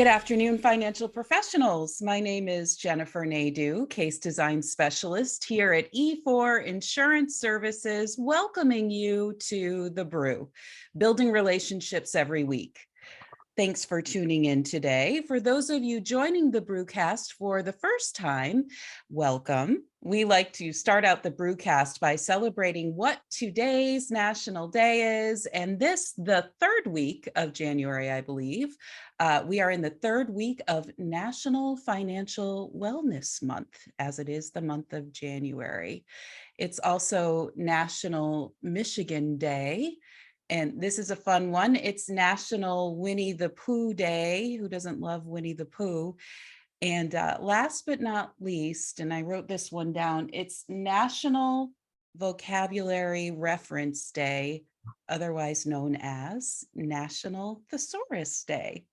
Good afternoon, financial professionals. My name is Jennifer Nadeau, Case Design Specialist here at E4 Insurance Services, welcoming you to the BREW, building relationships every week. Thanks for tuning in today. For those of you joining the BREWcast for the first time, welcome. We like to start out the BREWcast by celebrating what today's National Day is, and this, the third week of January, I believe. We are in the third week of National Financial Wellness Month, as it is the month of January. It's also National Michigan Day. And this is a fun one. It's National Winnie the Pooh Day. Who doesn't love Winnie the Pooh? And last but not least, and I wrote this one down, it's National Vocabulary Reference Day, otherwise known as National Thesaurus Day.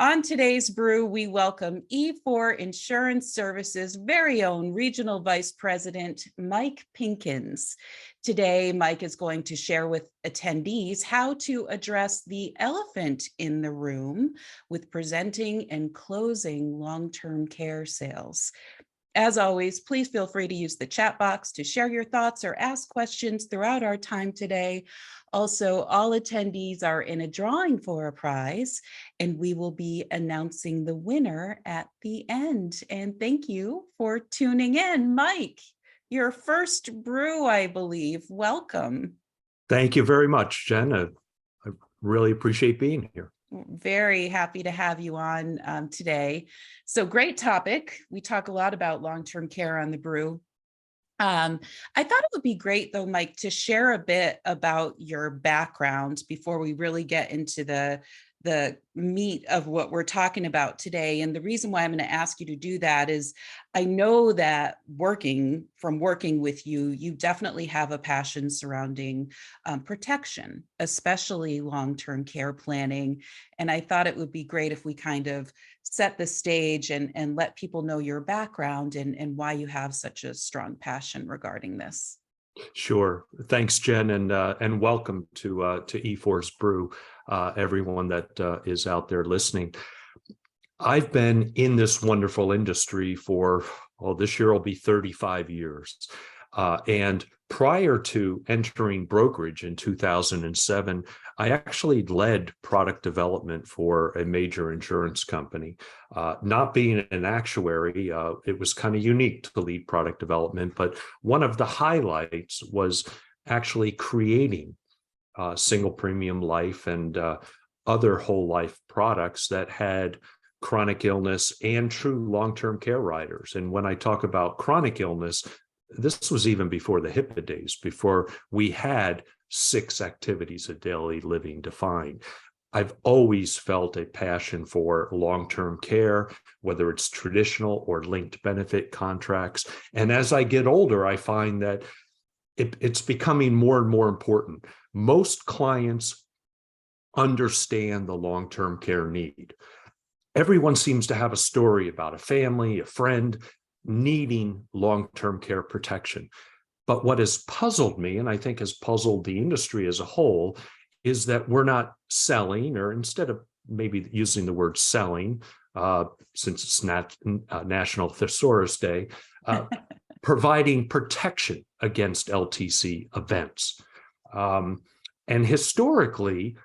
On today's BREW, we welcome E4 Insurance Services' very own Regional Vice President, Mike Pinkans. Today, Mike is going to share with attendees how to address the elephant in the room with presenting and closing long-term care sales. As always, please feel free to use the chat box to share your thoughts or ask questions throughout our time today. Also, all attendees are in a drawing for a prize, and we will be announcing the winner at the end. And thank you for tuning in. Mike, your first BREW, I believe. Welcome. Thank you very much, Jen. I really appreciate being here. Very happy to have you on today. So great topic. We talk a lot about long-term care on the BREW. I thought it would be great though, Mike, to share a bit about your background before we really get into the meat of what we're talking about today. And the reason why I'm going to ask you to do that is I know that working with you, you definitely have a passion surrounding protection, especially long-term care planning. And I thought it would be great if we kind of set the stage and let people know your background and why you have such a strong passion regarding this. Sure. Thanks, Jen, and welcome to E4's BREW, everyone that is out there listening. I've been in this wonderful industry for, this year will be 35 years. And prior to entering brokerage in 2007, I actually led product development for a major insurance company. Not being an actuary, it was kind of unique to lead product development, but one of the highlights was actually creating single premium life and other whole life products that had chronic illness and true long-term care riders. And when I talk about chronic illness, this was even before the HIPAA days, before we had 6 activities of daily living defined. I've always felt a passion for long-term care, whether it's traditional or linked benefit contracts. And as I get older, I find that it's becoming more and more important. Most clients understand the long-term care need. Everyone seems to have a story about a family, a friend, needing long-term care protection. But what has puzzled me, and I think has puzzled the industry as a whole, is that we're not selling, or instead of maybe using the word selling, since it's National Thesaurus Day, providing protection against LTC events. And historically,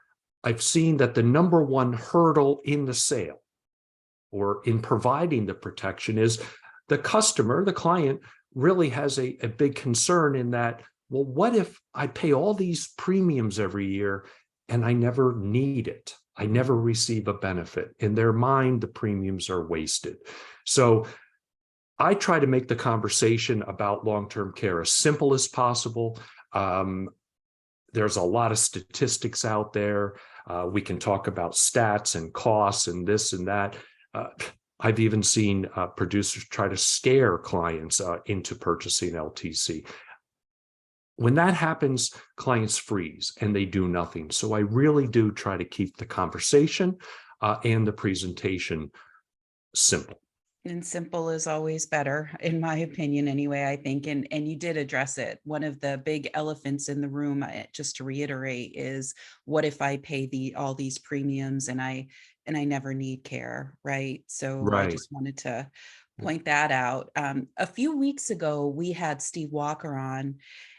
I've seen that the number one hurdle in the sale or in providing the protection is the customer, the client, really has a big concern in that, well, what if I pay all these premiums every year and I never need it? I never receive a benefit. In their mind, the premiums are wasted. So I try to make the conversation about long-term care as simple as possible. There's a lot of statistics out there. We can talk about stats and costs and this and that. I've even seen producers try to scare clients into purchasing LTC. When that happens, clients freeze and they do nothing. So I really do try to keep the conversation and the presentation simple. And simple is always better, in my opinion, anyway, I think. And you did address it. One of the big elephants in the room, just to reiterate, is what if I pay all these premiums and I and I never need care, right? So I Right. just wanted to point that out. A few weeks ago, we had Steve Walker on,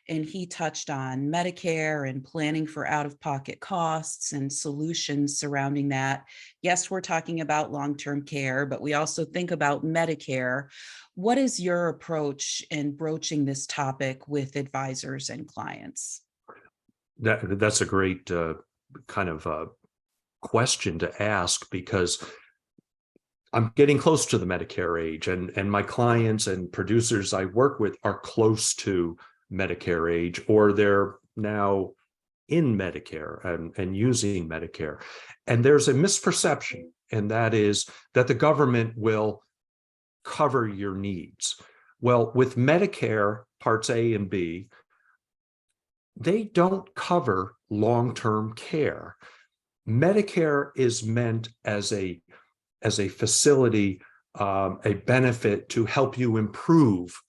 and he touched on Medicare and planning for out-of-pocket costs and solutions surrounding that. Yes, we're talking about long-term care, but we also think about Medicare. What is your approach in broaching this topic with advisors and clients? That's a great kind of question to ask, because I'm getting close to the Medicare age, and my clients and producers I work with are close to Medicare age, or they're now in Medicare and using Medicare. And there's a misperception, and that is that the government will cover your needs. Well, with Medicare Parts A and B, they don't cover long-term care. Medicare is meant as a facility, a benefit to help you improve.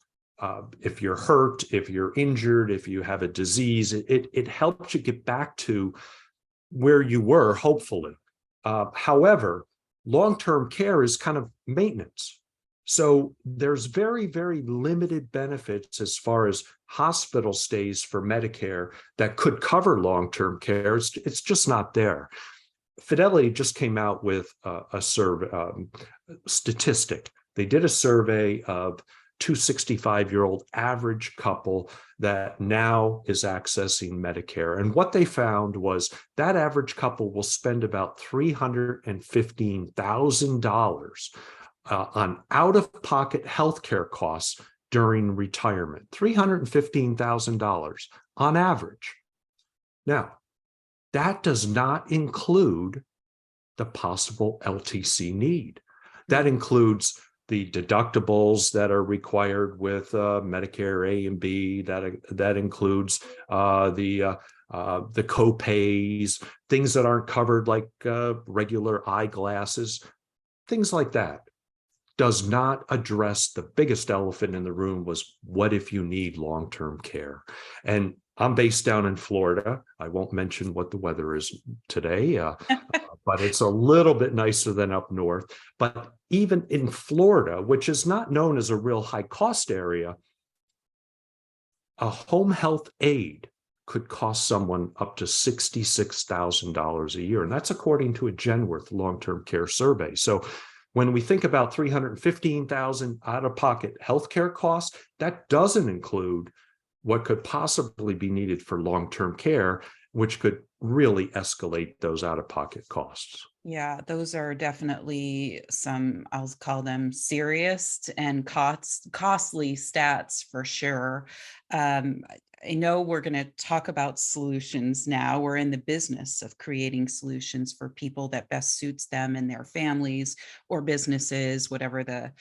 If you're hurt, if you're injured, if you have a disease, it helps you get back to where you were, hopefully. However, long-term care is kind of maintenance. So there's very, very limited benefits as far as hospital stays for Medicare that could cover long-term care. It's just not there. Fidelity just came out with a survey statistic. They did a survey of 265-year-old average couple that now is accessing Medicare. And what they found was that average couple will spend about $315,000 on out-of-pocket healthcare costs during retirement. $315,000 on average. Now, that does not include the possible LTC need. That includes the deductibles that are required with Medicare A and B. That includes the co-pays, things that aren't covered, like regular eyeglasses, things like that. Does not address the biggest elephant in the room, was what if you need long-term care? And I'm based down in Florida. I won't mention what the weather is today, but it's a little bit nicer than up north. But even in Florida, which is not known as a real high-cost area, a home health aide could cost someone up to $66,000 a year. And that's according to a Genworth long-term care survey. So when we think about $315,000 out-of-pocket healthcare costs, that doesn't include what could possibly be needed for long-term care, which could really escalate those out-of-pocket costs. Yeah, those are definitely some, I'll call them serious and costly stats for sure. I know we're going to talk about solutions now. We're in the business of creating solutions for people that best suits them and their families or businesses, whatever the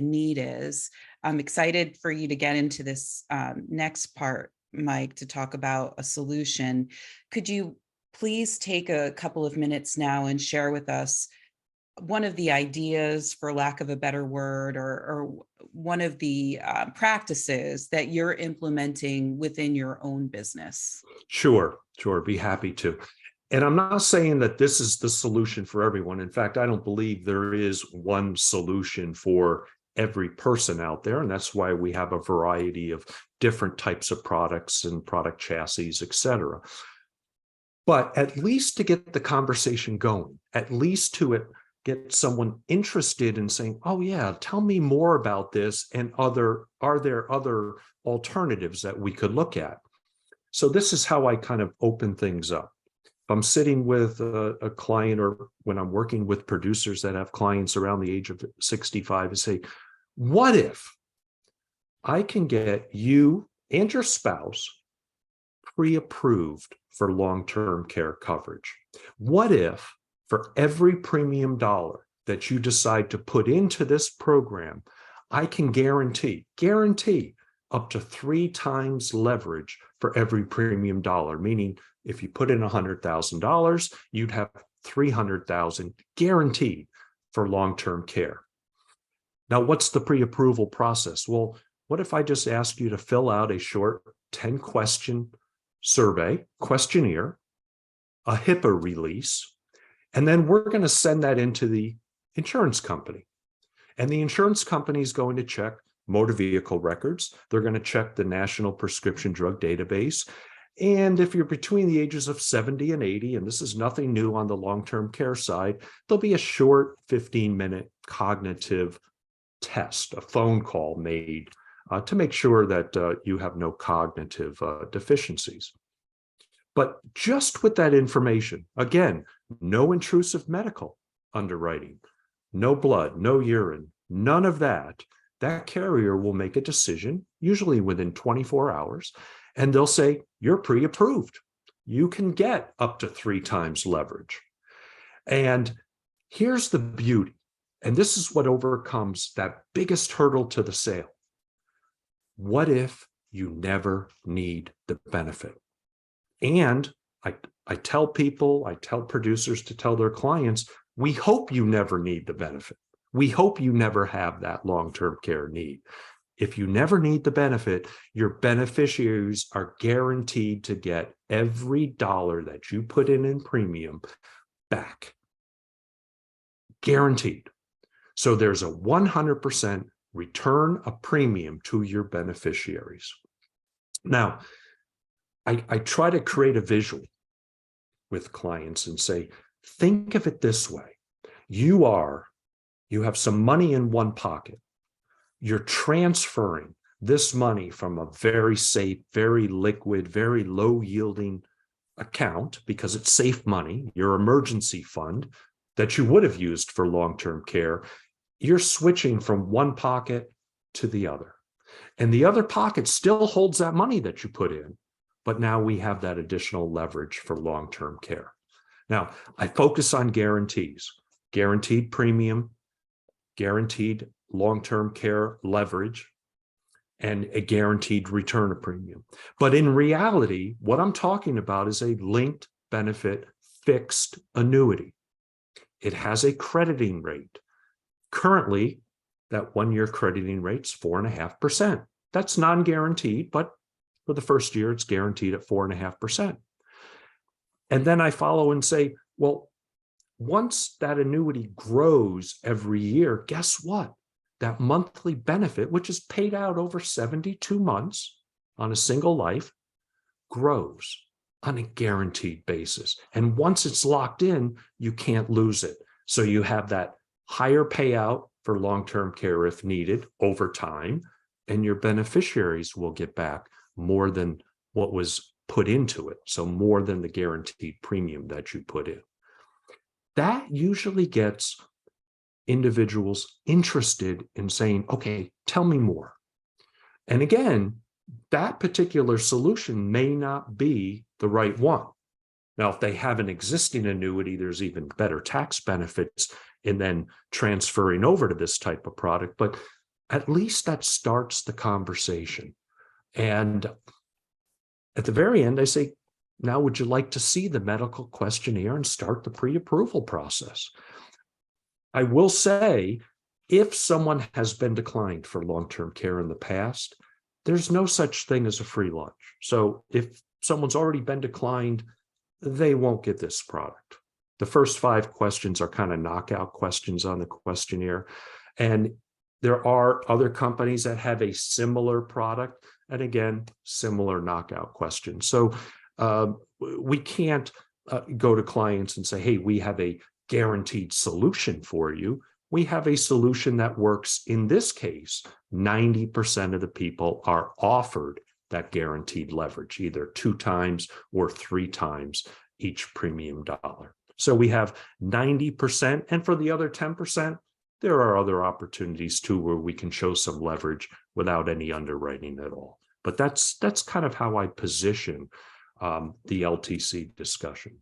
need is. I'm excited for you to get into this next part, Mike, to talk about a solution. Could you please take a couple of minutes now and share with us one of the ideas, for lack of a better word, or one of the practices that you're implementing within your own business? Sure, be happy to. And I'm not saying that this is the solution for everyone. In fact, I don't believe there is one solution for every person out there. And that's why we have a variety of different types of products and product chassis, et cetera. But at least to get the conversation going, at least to get someone interested in saying, oh yeah, tell me more about this, and are there other alternatives that we could look at? So this is how I kind of open things up. If I'm sitting with a client, or when I'm working with producers that have clients around the age of 65, and say, what if I can get you and your spouse pre-approved for long-term care coverage? What if for every premium dollar that you decide to put into this program, I can guarantee up to 3 times leverage for every premium dollar? Meaning, if you put in $100,000, you'd have $300,000 guaranteed for long-term care. Now, what's the pre-approval process? Well, what if I just ask you to fill out a short 10-question questionnaire, a HIPAA release, And then we're going to send that into the insurance company. And the insurance company is going to check motor vehicle records. They're going to check the National Prescription Drug Database. And if you're between the ages of 70 and 80, and this is nothing new on the long-term care side, there'll be a short 15-minute cognitive test, a phone call made to make sure that you have no cognitive deficiencies. But just with that information, again, no intrusive medical underwriting, no blood, no urine, none of that, that carrier will make a decision, usually within 24 hours, and they'll say, you're pre-approved. You can get up to 3 times leverage. And here's the beauty, and this is what overcomes that biggest hurdle to the sale. What if you never need the benefit? And I tell people, I tell producers to tell their clients, we hope you never need the benefit. We hope you never have that long-term care need. If you never need the benefit, your beneficiaries are guaranteed to get every dollar that you put in premium back. Guaranteed. So there's a 100% return of premium to your beneficiaries. Now, I try to create a visual with clients and say, think of it this way. You have some money in one pocket. You're transferring this money from a very safe, very liquid, very low yielding account because it's safe money, your emergency fund that you would have used for long-term care. You're switching from one pocket to the other. And the other pocket still holds that money that you put in, but now we have that additional leverage for long-term care. Now, I focus on guarantees, guaranteed premium, guaranteed long-term care leverage, and a guaranteed return of premium. But in reality, what I'm talking about is a linked benefit fixed annuity. It has a crediting rate. Currently, that 1-year crediting rate's 4.5%. That's non-guaranteed, but for the first year, it's guaranteed at 4.5%. And then I follow and say, well, once that annuity grows every year, guess what? That monthly benefit, which is paid out over 72 months on a single life, grows on a guaranteed basis. And once it's locked in, you can't lose it. So you have that higher payout for long-term care if needed over time, and your beneficiaries will get back more than what was put into it. So more than the guaranteed premium that you put in. That usually gets individuals interested in saying, okay, tell me more. And again, that particular solution may not be the right one. Now, if they have an existing annuity, there's even better tax benefits in then transferring over to this type of product, but at least that starts the conversation. And at the very end, I say, now would you like to see the medical questionnaire and start the pre-approval process? I will say, if someone has been declined for long-term care in the past, there's no such thing as a free lunch. So if someone's already been declined, they won't get this product. The first 5 questions are kind of knockout questions on the questionnaire. And there are other companies that have a similar product, and again, similar knockout questions. So we can't go to clients and say, hey, we have a guaranteed solution for you. We have a solution that works. In this case, 90% of the people are offered that guaranteed leverage, either 2 times or 3 times each premium dollar. So we have 90%, and for the other 10%, there are other opportunities too where we can show some leverage without any underwriting at all. But that's kind of how I position the LTC discussion.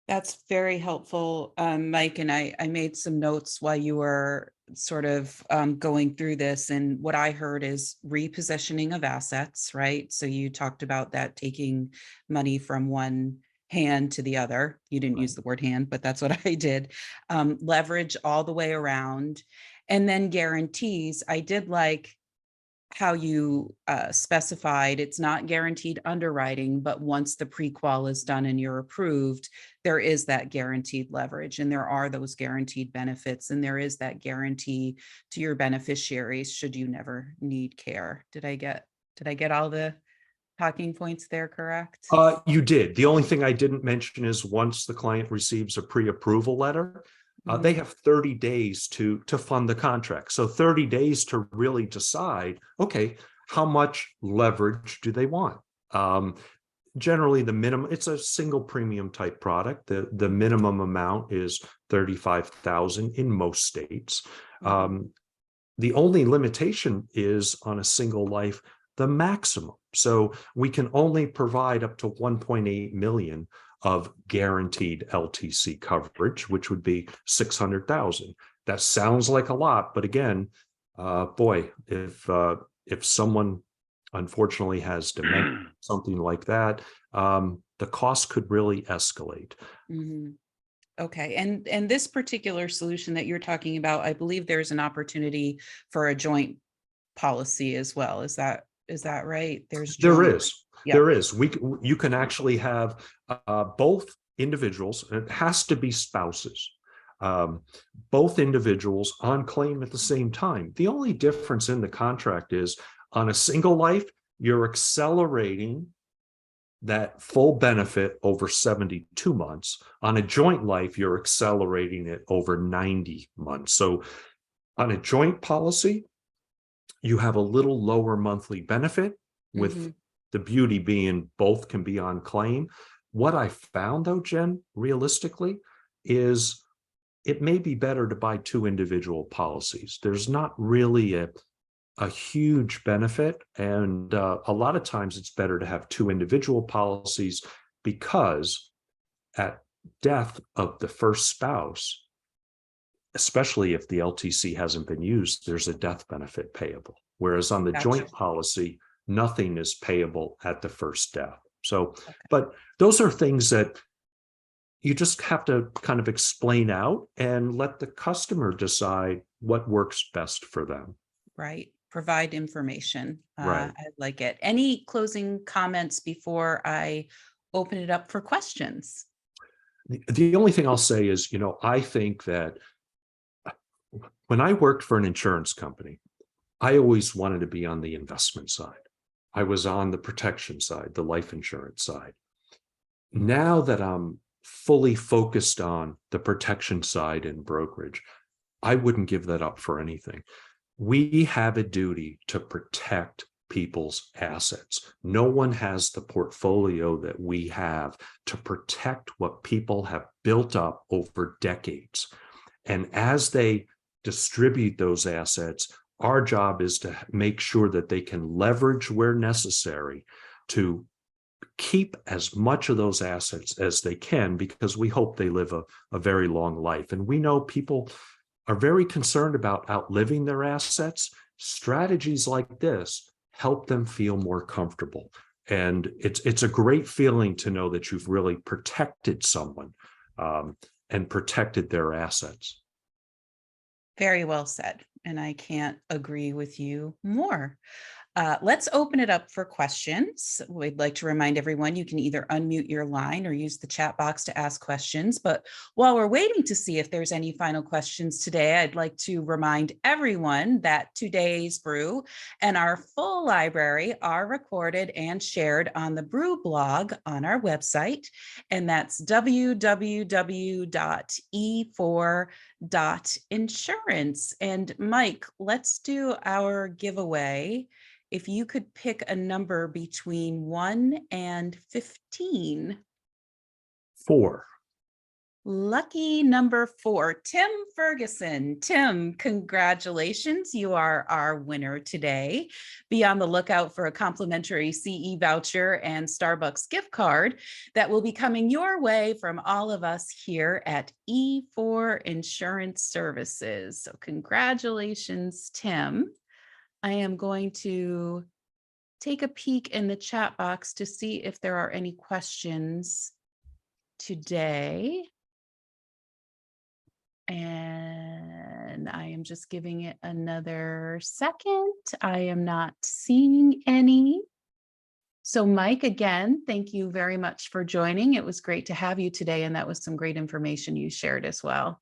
That's very helpful, Mike. And I made some notes while you were sort of going through this. And what I heard is repositioning of assets, right? So you talked about that, taking money from one hand to the other. You didn't use the word hand, but that's what I did. Leverage all the way around. And then guarantees. I did like how you specified, it's not guaranteed underwriting, but once the pre-qual is done and you're approved, there is that guaranteed leverage, and there are those guaranteed benefits, and there is that guarantee to your beneficiaries should you never need care. Did I get all the talking points there correct? You did. The only thing I didn't mention is once the client receives a pre-approval letter, they Mhm. have 30 days to fund the contract. So 30 days to really decide, okay, how much leverage do they want? Generally, the minimum, it's a single premium type product. The minimum amount is 35,000 in most states. Mhm. The only limitation is on a single life, the maximum. So we can only provide up to 1.8 million of guaranteed LTC coverage, which would be 600,000. That sounds like a lot, but again, boy, if someone unfortunately has dementia, something like that, the cost could really escalate. Mhm. Okay, and this particular solution that you're talking about, I believe there's an opportunity for a joint policy as well. Is that right? There's There joint. is. Yep. There is. You can actually have both individuals, and it has to be spouses, um, both individuals on claim at the same time. The only difference in the contract is on a single life, you're accelerating that full benefit over 72 months. On a joint life, you're accelerating it over 90 months. So on a joint policy, you have a little lower monthly benefit, with Mhm. the beauty being both can be on claim. What I found though, Jen, realistically, is it may be better to buy two individual policies. There's not really a huge benefit. And a lot of times it's better to have two individual policies because at death of the first spouse, especially if the LTC hasn't been used, there's a death benefit payable. Whereas on the Gotcha. joint policy, nothing is payable at the first death. So, Okay. but those are things that you just have to kind of explain out and let the customer decide what works best for them. Right. Provide information. Right. I like it. Any closing comments before I open it up for questions? The only thing I'll say is, I think that when I worked for an insurance company, I always wanted to be on the investment side. I was on the protection side, the life insurance side. Now that I'm fully focused on the protection side in brokerage, I wouldn't give that up for anything. We have a duty to protect people's assets. No one has the portfolio that we have to protect what people have built up over decades. And as they distribute those assets, our job is to make sure that they can leverage where necessary to keep as much of those assets as they can, because we hope they live a very long life. And we know people are very concerned about outliving their assets. Strategies like this help them feel more comfortable. And it's a great feeling to know that you've really protected someone and protected their assets. Very well said. And I can't agree with you more. Let's open it up for questions. We'd like to remind everyone you can either unmute your line or use the chat box to ask questions. But while we're waiting to see if there's any final questions today, I'd like to remind everyone that today's brew and our full library are recorded and shared on the Brew blog on our website. And that's www.e4.insurance. And Mike, let's do our giveaway. If you could pick a number between 1 and 15. 4. Lucky number 4, Tim Ferguson. Tim, congratulations. You are our winner today. Be on the lookout for a complimentary CE voucher and Starbucks gift card that will be coming your way from all of us here at E4 Insurance Services. So congratulations, Tim. I am going to take a peek in the chat box to see if there are any questions today. And I am just giving it another second. I am not seeing any. So Mike, again, thank you very much for joining. It was great to have you today, and that was some great information you shared as well.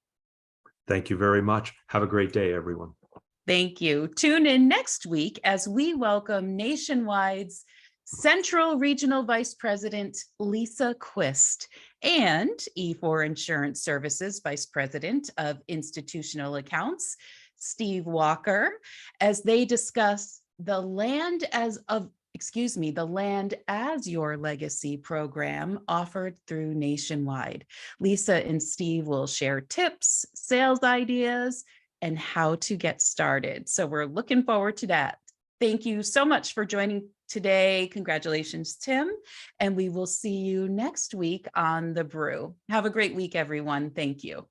Thank you very much. Have a great day, everyone. Thank you. Tune in next week as we welcome Nationwide's Central Regional Vice President Lisa Quist and E4 Insurance Services Vice President of Institutional Accounts, Steve Walker, as they discuss the Land as Your Legacy program offered through Nationwide. Lisa and Steve will share tips, sales ideas, and how to get started. So we're looking forward to that. Thank you so much for joining today. Congratulations, Tim. And we will see you next week on The Brew. Have a great week, everyone. Thank you.